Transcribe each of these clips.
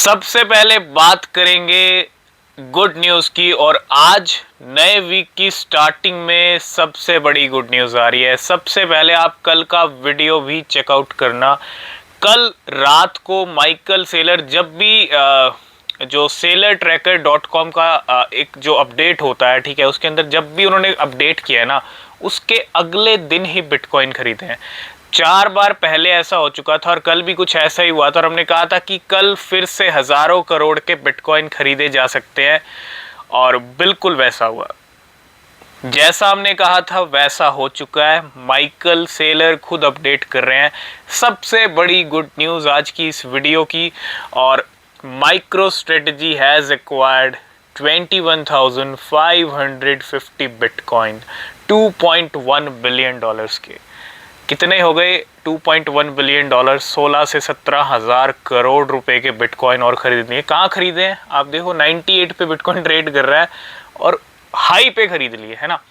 सबसे पहले बात करेंगे गुड न्यूज़ की। और आज नए वीक की स्टार्टिंग में सबसे बड़ी गुड न्यूज़ आ रही है। सबसे पहले आप कल का वीडियो भी चेकआउट करना। कल रात को माइकल सेलर जब भी जो SailorTracker.com का एक जो अपडेट होता है, ठीक है, उसके अंदर जब भी उन्होंने अपडेट किया है ना, उसके अगले दिन ही बिटकॉइन खरीदे हैं। 4 बार पहले ऐसा हो चुका था और कल भी कुछ ऐसा ही हुआ था और हमने कहा था कि कल फिर से हजारों करोड़ के बिटकॉइन खरीदे जा सकते हैं और बिल्कुल वैसा हुआ। जैसा हमने कहा था वैसा हो चुका है। माइकल सेलर खुद अपडेट कर रहे हैं। सबसे बड़ी गुड न्यूज़ आज की इस वीडियो की। और MicroStrategy has acquired 21,550 bitcoin, $2.1 billion के। कितने हो गए? 2.1 बिलियन डॉलर, 16 से 17 हज़ार करोड़ रुपए के बिटकॉइन और खरीदने हैं। कहाँ खरीदे हैं आप देखो, 98 पे बिटकॉइन ट्रेड कर रहा है और हाई पे खरीद लिए, है ना।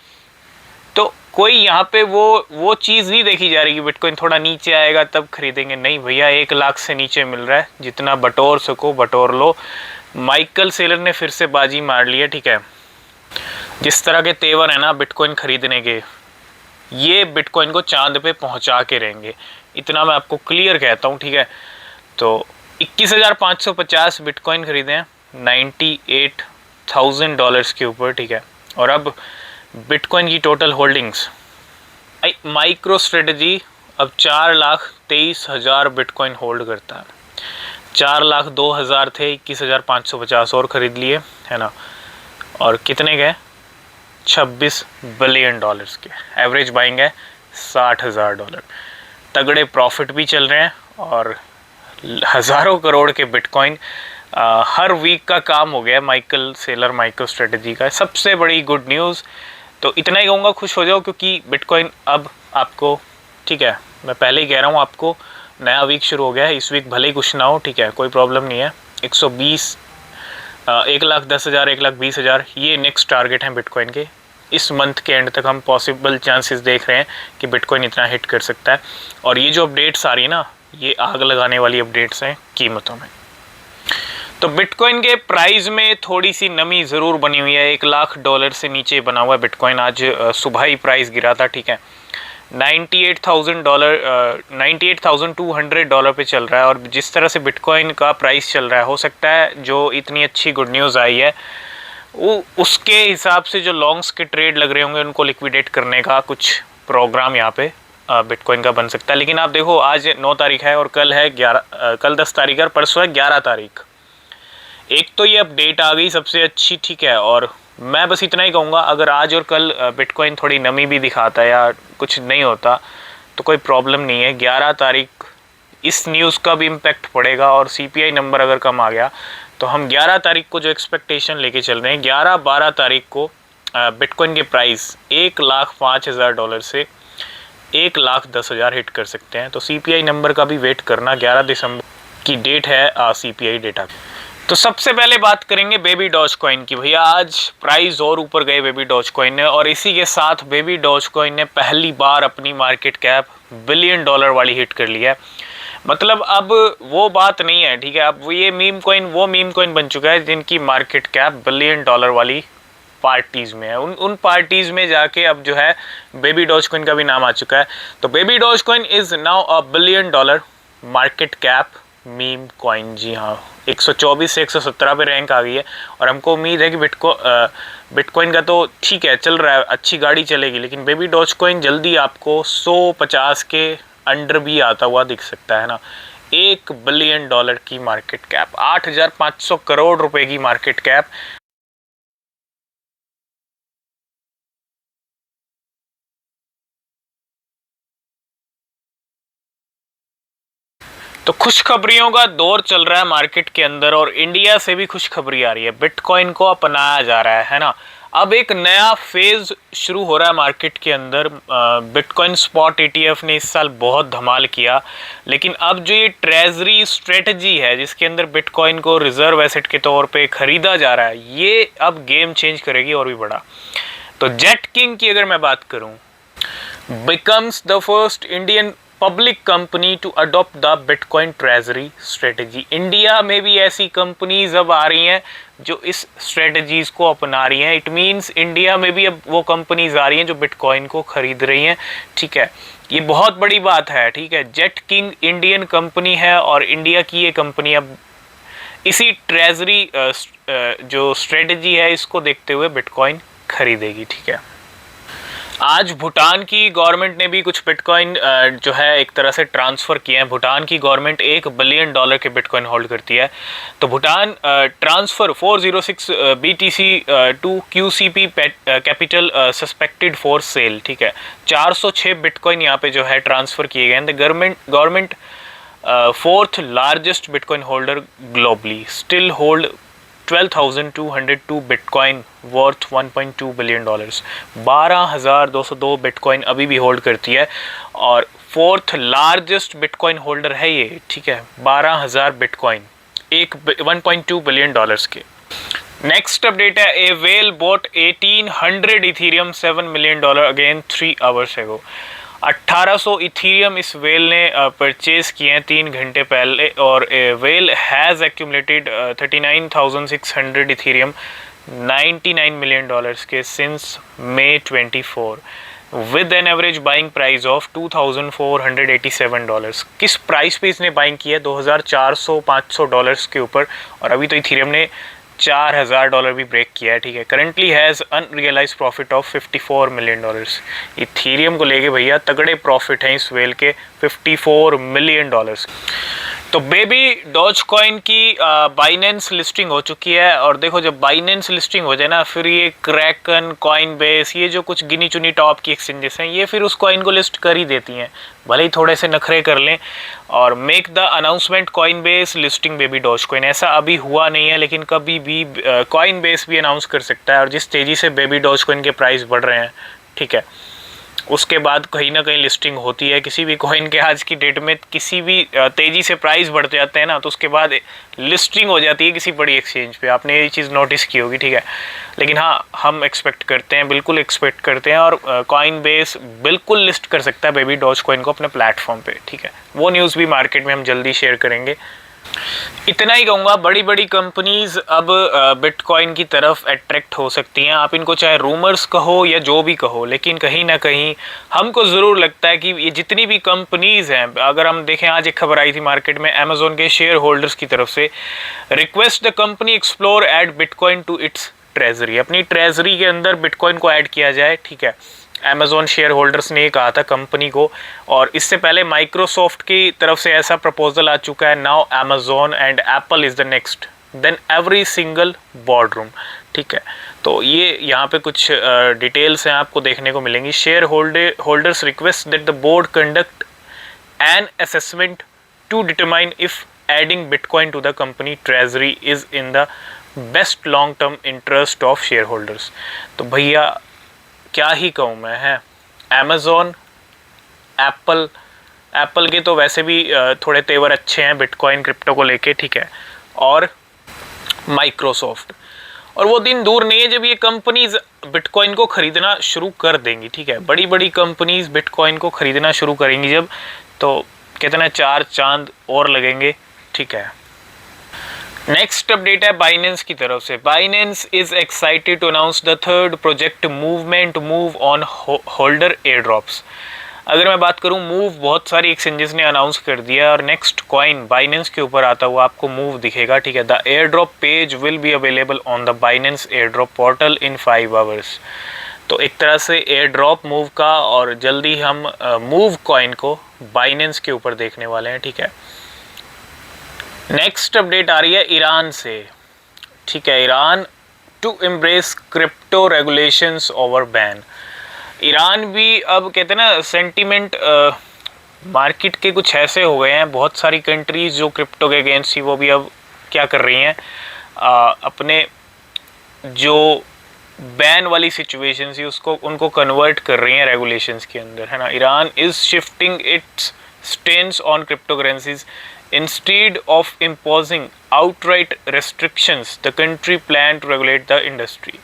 तो कोई यहाँ पे वो चीज़ नहीं देखी जा रही कि बिटकॉइन थोड़ा नीचे आएगा तब खरीदेंगे। नहीं भैया, 1 लाख से नीचे मिल रहा है, जितना बटोर सको बटोर लो। माइकल सेलर ने फिर से बाजी मार ली है, ठीक है। जिस तरह के तेवर है ना बिटकॉइन खरीदने के, ये बिटकॉइन को चांद पे पहुंचा के रहेंगे, इतना मैं आपको क्लियर कहता हूँ, ठीक है। तो 21,550 बिटकॉइन खरीदे हैं $98,000 के ऊपर, ठीक है। और अब बिटकॉइन की टोटल होल्डिंग्स, MicroStrategy अब 4,23,000 बिटकॉइन होल्ड करता है। 4,02,000 थे, 21,550 और खरीद लिए, है ना। और कितने गए? $26 बिलियन के। एवरेज बाइंग है $60,000। तगड़े प्रॉफिट भी चल रहे हैं और हज़ारों करोड़ के बिटकॉइन हर वीक का काम हो गया माइकल सेलर MicroStrategy का। सबसे बड़ी गुड न्यूज़। तो इतना ही कहूँगा, खुश हो जाओ, क्योंकि बिटकॉइन अब आपको, ठीक है, मैं पहले ही कह रहा हूँ आपको, नया वीक शुरू हो गया है। इस वीक भले ही कुछ ना हो, ठीक है, कोई प्रॉब्लम नहीं है। 120, 1,10,000, 1,20,000 ये नेक्स्ट टारगेट हैं बिटकॉइन के। इस मंथ के एंड तक हम पॉसिबल चांसेस देख रहे हैं कि बिटकॉइन इतना हिट कर सकता है। और ये जो अपडेट्स आ रही है ना, ये आग लगाने वाली अपडेट्स हैं कीमतों में। तो बिटकॉइन के प्राइस में थोड़ी सी नमी ज़रूर बनी हुई है। $1,00,000 से नीचे बना हुआ है बिटकॉइन। आज सुबह ही प्राइस गिरा था, ठीक है। $98,200 पे चल रहा है। और जिस तरह से बिटकॉइन का प्राइस चल रहा है, हो सकता है जो इतनी अच्छी गुड न्यूज़ आई है वो उसके हिसाब से जो लॉन्ग्स के ट्रेड लग रहे होंगे उनको लिक्विडेट करने का कुछ प्रोग्राम यहाँ पे बिटकॉइन का बन सकता है। लेकिन आप देखो, आज 9 तारीख है और कल है 11, कल 10 तारीख है और परसों है 11 तारीख। एक तो ये अपडेट आ गई सबसे अच्छी, ठीक है। और मैं बस इतना ही कहूँगा, अगर आज और कल बिटकॉइन थोड़ी नमी भी दिखाता है या कुछ नहीं होता तो कोई प्रॉब्लम नहीं है। 11 तारीख इस न्यूज़ का भी इम्पैक्ट पड़ेगा और CPI नंबर अगर कम आ गया तो हम 11 तारीख को जो एक्सपेक्टेशन लेके चल रहे हैं, 11-12 तारीख को बिटकॉइन के प्राइस $1,05,000 से $1,10,000 हिट कर सकते हैं। तो CPI नंबर का भी वेट करना। 11 दिसंबर की डेट है CPI डेटा। तो सबसे पहले बात करेंगे बेबी डॉजकॉइन की। भैया आज प्राइस और ऊपर गए बेबी डॉजकॉइन ने, और इसी के साथ बेबी डॉजकॉइन ने पहली बार अपनी मार्केट कैप $1 बिलियन वाली हिट कर लिया है। मतलब अब वो बात नहीं है, ठीक है। अब वो ये मीम कॉइन बन चुका है जिनकी मार्केट कैप $1 बिलियन वाली पार्टीज़ में है। उन पार्टीज़ में जाके अब जो है बेबी डॉजकॉइन का भी नाम आ चुका है। तो baby dogecoin is now $1 billion market cap meme coin. जी हाँ, 124 से 117 पे रैंक आ गई है। और हमको उम्मीद है कि बिटकॉइन का तो ठीक है चल रहा है, अच्छी गाड़ी चलेगी, लेकिन बेबी डॉजकॉइन जल्दी आपको 150 के अंडर भी आता हुआ दिख सकता है ना। $1 बिलियन की मार्केट कैप, 8,500 करोड़ रुपए की मार्केट कैप। तो खुशखबरियों का दौर चल रहा है मार्केट के अंदर और इंडिया से भी खुशखबरी आ रही है। बिटकॉइन को अपनाया जा रहा है ना। अब एक नया फेज शुरू हो रहा है मार्केट के अंदर। बिटकॉइन स्पॉट ETF ने इस साल बहुत धमाल किया, लेकिन अब जो ये ट्रेजरी स्ट्रेटजी है जिसके अंदर बिटकॉइन को रिजर्व एसेट के तौर पे खरीदा जा रहा है, ये अब गेम चेंज करेगी और भी बड़ा। तो जेट किंग की अगर मैं बात करूं, becomes the first Indian public company to adopt the bitcoin treasury strategy. India में भी ऐसी कंपनीज अब आ रही हैं जो इस स्ट्रेटजीज को अपना रही हैं। इट मीन्स इंडिया में भी अब वो कंपनीज आ रही हैं जो बिटकॉइन को खरीद रही हैं, ठीक है। ये बहुत बड़ी बात है, ठीक है। जेट किंग इंडियन कंपनी है और इंडिया की ये कंपनी अब इसी ट्रेजरी जो स्ट्रेटजी है इसको देखते हुए बिटकॉइन खरीदेगी, ठीक है। आज भूटान की गवर्नमेंट ने भी कुछ बिटकॉइन जो है एक तरह से ट्रांसफ़र किए हैं। भूटान की गवर्नमेंट $1 बिलियन के बिटकॉइन होल्ड करती है। तो Bhutan transfer 406 BTC to QCP capital suspected for sale, ठीक है। 406 बिटकॉइन यहाँ पे जो है ट्रांसफ़र किए गए हैं। Government fourth largest bitcoin holder globally still hold 12,202 bitcoin worth $1.2 billion. 12,202 bitcoin अभी भी होल्ड करती है और फोर्थ लार्जेस्ट बिटकॉइन होल्डर है ये, ठीक है। 12,000 बिटकॉइन 1.2 बिलियन डॉलर्स के। नेक्स्ट अपडेट है, a whale bought 1800 ethereum $7 million again 3 hours ago. 1800 Ethereum इस वेल ने परचेज किए हैं 3 घंटे पहले और whale has accumulated 39,600 ethereum $99 million के since May 24 with an average buying price of $2,487। किस प्राइस पे इसने बाइंग किया है? $2,400-500 के ऊपर, और अभी तो इथीरियम ने $4,000 भी ब्रेक किया है, ठीक है। Currently has unrealised profit of $54 million. Ethereum को लेके भैया तगड़े प्रॉफिट हैं इस वेल के, $54 मिलियन। तो बेबी डॉज कॉइन की बाइनेंस लिस्टिंग हो चुकी है और देखो जब बाइनेंस लिस्टिंग हो जाए ना, फिर ये क्रैकन, कॉइन बेस, ये जो कुछ गिनी चुनी टॉप की एक्सचेंजेस हैं ये फिर उस कॉइन को लिस्ट कर ही देती हैं, भले ही थोड़े से नखरे कर लें। और make the announcement Coinbase listing Baby Doge Coin, ऐसा अभी हुआ नहीं है लेकिन कभी भी कॉइन बेस भी अनाउंस कर सकता है। और जिस तेज़ी से बेबी डॉज कॉइन के प्राइस बढ़ रहे हैं, ठीक है, उसके बाद कहीं ना कहीं लिस्टिंग होती है किसी भी कॉइन के। आज की डेट में किसी भी तेज़ी से प्राइस बढ़ते जाते हैं ना तो उसके बाद लिस्टिंग हो जाती है किसी बड़ी एक्सचेंज पे। आपने ये चीज़ नोटिस की होगी, ठीक है। लेकिन हाँ, हम एक्सपेक्ट करते हैं, बिल्कुल एक्सपेक्ट करते हैं, और कॉइन बेस बिल्कुल लिस्ट कर सकता है बेबी डॉज कॉइन को अपने प्लेटफॉर्म पे, ठीक है। वो न्यूज़ भी मार्केट में हम जल्दी शेयर करेंगे। इतना ही कहूँगा, बड़ी बड़ी कंपनीज अब बिटकॉइन की तरफ अट्रैक्ट हो सकती हैं। आप इनको चाहे रूमर्स कहो या जो भी कहो, लेकिन कहीं ना कहीं हमको ज़रूर लगता है कि ये जितनी भी कंपनीज हैं, अगर हम देखें, आज एक खबर आई थी मार्केट में अमेजोन के शेयर होल्डर्स की तरफ से, request the company explore add bitcoin to its treasury. अपनी ट्रेजरी के अंदर बिटकॉइन को ऐड किया जाए, ठीक है। अमेजोन शेयर होल्डर्स ने ये कहा था कंपनी को, और इससे पहले माइक्रोसॉफ्ट की तरफ से ऐसा प्रपोजल आ चुका है। Now Amazon and Apple is the next, then every single board room, ठीक है। तो ये यहाँ पे कुछ डिटेल्स हैं आपको देखने को मिलेंगी। Share holders request that the board conduct an assessment to determine if adding bitcoin to the company treasury is in the best long term interest of share holders. तो भैया क्या ही कहूँ मैं, है अमेज़ॉन, एप्पल के तो वैसे भी थोड़े तेवर अच्छे हैं बिटकॉइन क्रिप्टो को लेके, ठीक है, और माइक्रोसॉफ्ट। और वो दिन दूर नहीं है जब ये कंपनीज बिटकॉइन को ख़रीदना शुरू कर देंगी, ठीक है। बड़ी बड़ी कंपनीज बिटकॉइन को ख़रीदना शुरू करेंगी जब, तो कितना 4 चांद और लगेंगे, ठीक है। नेक्स्ट अपडेट है बाइनेंस की तरफ से। Binance is excited to announce the third project movement move on holder air drops. अगर मैं बात करूं, मूव बहुत सारी एक्सचेंजेस ने अनाउंस कर दिया और नेक्स्ट कॉइन बाइनेंस के ऊपर आता हुआ आपको मूव दिखेगा, ठीक है। The air drop page will be available on the Binance air drop portal in 5 hours. तो एक तरह से एयर ड्रॉप मूव का, और जल्दी हम मूव कॉइन को बाइनेंस के ऊपर देखने वाले हैं, ठीक है। नेक्स्ट अपडेट आ रही है ईरान से, ठीक है। Iran to embrace crypto regulations over ban. Iran भी अब कहते हैं ना, सेंटीमेंट मार्केट के कुछ ऐसे हो गए हैं, बहुत सारी कंट्रीज जो क्रिप्टो के अगेंस्ट थी वो भी अब क्या कर रही हैं, अपने जो बैन वाली सिचुएशन थी उसको उनको कन्वर्ट कर रही हैं रेगुलेशंस के अंदर, है ना। Iran is shifting its stance on crypto currencies instead of imposing outright restrictions, the country plan to regulate the industry।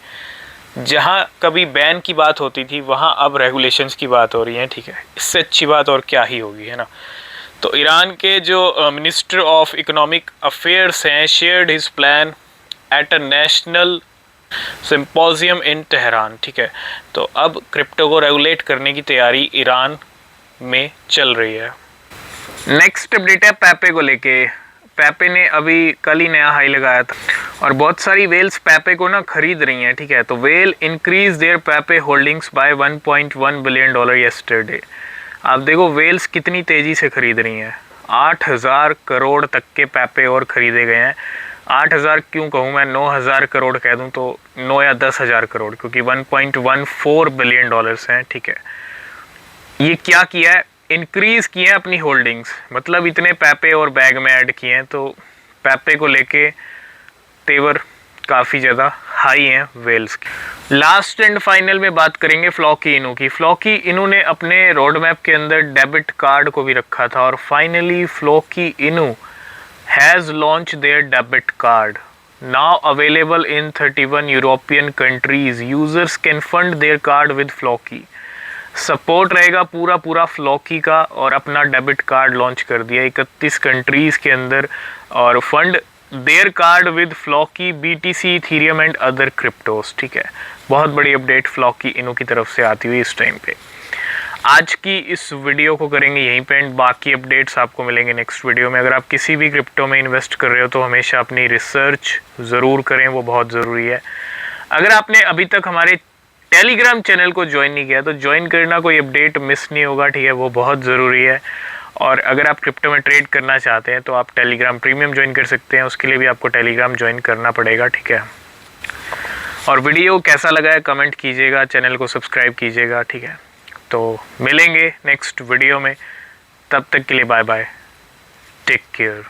जहाँ कभी बैन की बात होती थी वहाँ अब रेगुलेशंस की बात हो रही है, ठीक है। इससे अच्छी बात और क्या ही होगी, है ना। तो ईरान के जो मिनिस्टर ऑफ इकोनॉमिक अफेयर्स हैं shared his plan at a national symposium in Tehran, ठीक है। तो अब क्रिप्टो को रेगुलेट करने की तैयारी ईरान में चल रही है। नेक्स्ट अपडेट है पेपे को लेके। पेपे ने अभी कल ही नया हाई लगाया था और बहुत सारी वेल्स पेपे को ना खरीद रही हैं, ठीक है। तो whale increase their Pepe holdings by 1.1 billion dollar yesterday. आप देखो वेल्स कितनी तेजी से खरीद रही हैं। 8,000 करोड़ तक के पेपे और खरीदे गए हैं। 8,000 क्यों कहूँ मैं, 9,000 करोड़ कह दूँ तो 9 या 10,000 करोड़, क्योंकि 1.14 बिलियन डॉलर्स हैं, ठीक है। ये क्या किया है, इंक्रीज किए हैं अपनी होल्डिंग्स, मतलब इतने पैपे और बैग में ऐड किए हैं। तो पैपे को लेके तेवर काफ़ी ज़्यादा हाई हैं वेल्स की। लास्ट एंड फाइनल में बात करेंगे फ्लॉकी इनू की। फ्लॉकी इनू ने अपने रोड मैप के अंदर डेबिट कार्ड को भी रखा था और finally Floki Inu has launch their debit card now available in 31 European countries. Users can fund their card with Floki. Support रहेगा पूरा फ्लॉकी का और अपना डेबिट कार्ड लॉन्च कर दिया 31 कंट्रीज़ के अंदर और fund their card with Floki, BTC, Ethereum and other cryptos, ठीक है। बहुत बड़ी अपडेट फ्लॉकी इनू की तरफ से आती हुई इस टाइम पे। आज की इस वीडियो को करेंगे यहीं पे एंड बाकी अपडेट्स आपको मिलेंगे नेक्स्ट वीडियो में। अगर आप किसी भी क्रिप्टो में इन्वेस्ट कर रहे हो तो हमेशा अपनी रिसर्च ज़रूर करें, वो बहुत ज़रूरी है। अगर आपने अभी तक हमारे टेलीग्राम चैनल को ज्वाइन नहीं किया तो ज्वाइन करना, कोई अपडेट मिस नहीं होगा, ठीक है। वो बहुत ज़रूरी है। और अगर आप क्रिप्टो में ट्रेड करना चाहते हैं तो आप टेलीग्राम प्रीमियम ज्वाइन कर सकते हैं, उसके लिए भी आपको टेलीग्राम ज्वाइन करना पड़ेगा, ठीक है। और वीडियो कैसा लगा है कमेंट कीजिएगा, चैनल को सब्सक्राइब कीजिएगा, ठीक है। तो मिलेंगे नेक्स्ट वीडियो में, तब तक के लिए बाय बाय, टेक केयर।